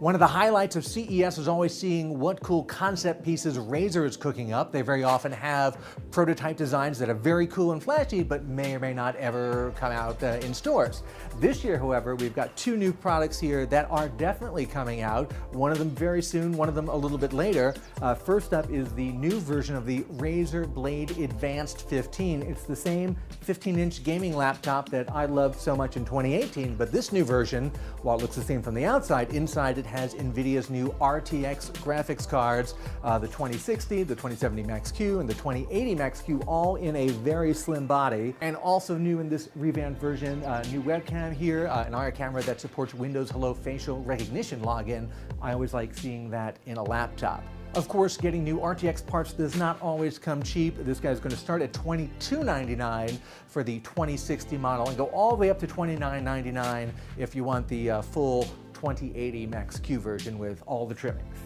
One of the highlights of CES is always seeing what cool concept pieces Razer is cooking up. They very often have prototype designs that are very cool and flashy, but may or may not ever come out in stores. This year, however, we've got two new products here that are definitely coming out. One of them very soon, one of them a little bit later. First up is the new version of the Razer Blade Advanced 15. It's the same 15-inch gaming laptop that I loved so much in 2018, but this new version, while it looks the same from the outside, inside it has Nvidia's new RTX graphics cards, the 2060, the 2070 Max-Q, and the 2080 Max-Q, all in a very slim body. And also new in this revamped version, new webcam here, an IR camera that supports Windows Hello facial recognition login. I always like seeing that in a laptop. Of course, getting new RTX parts does not always come cheap. This guy's going to start at $22.99 for the 2060 model and go all the way up to $29.99 if you want the full 2080 Max-Q version with all the trimmings.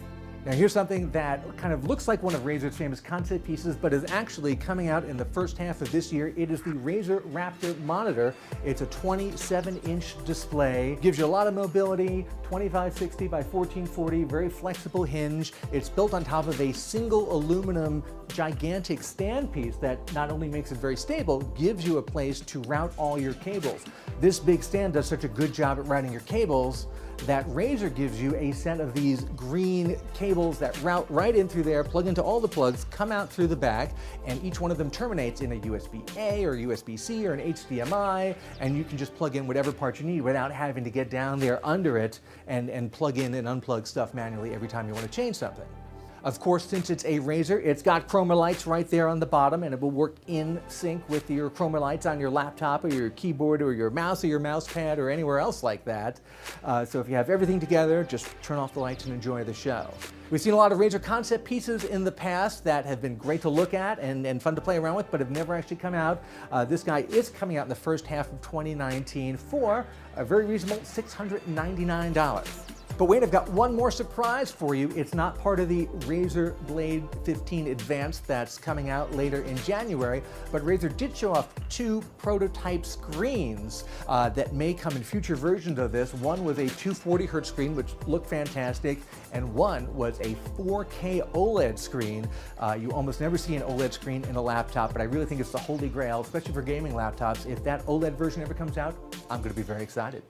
Now here's something that kind of looks like one of Razer's famous concept pieces, but is actually coming out in the first half of this year. It is the Razer Raptor monitor. It's a 27-inch display, gives you a lot of mobility, 2560 by 1440, very flexible hinge. It's built on top of a single aluminum gigantic stand piece that not only makes it very stable, gives you a place to route all your cables. This big stand does such a good job at routing your cables that Razer gives you a set of these green cables that route right in through there, plug into all the plugs, come out through the back, and each one of them terminates in a USB-A or USB-C or an HDMI, and you can just plug in whatever part you need without having to get down there under it and plug in and unplug stuff manually every time you want to change something. Of course, since it's a Razer, it's got Chroma lights right there on the bottom, and it will work in sync with your Chroma lights on your laptop or your keyboard or your mouse pad or anywhere else like that. So if you have everything together, just turn off the lights and enjoy the show. We've seen a lot of Razer concept pieces in the past that have been great to look at and fun to play around with, but have never actually come out. This guy is coming out in the first half of 2019 for a very reasonable $699. But wait, I've got one more surprise for you. It's not part of the Razer Blade 15 Advanced that's coming out later in January, but Razer did show off two prototype screens that may come in future versions of this. One was a 240Hz screen, which looked fantastic, and one was a 4K OLED screen. You almost never see an OLED screen in a laptop, but I really think it's the holy grail, especially for gaming laptops. If that OLED version ever comes out, I'm going to be very excited.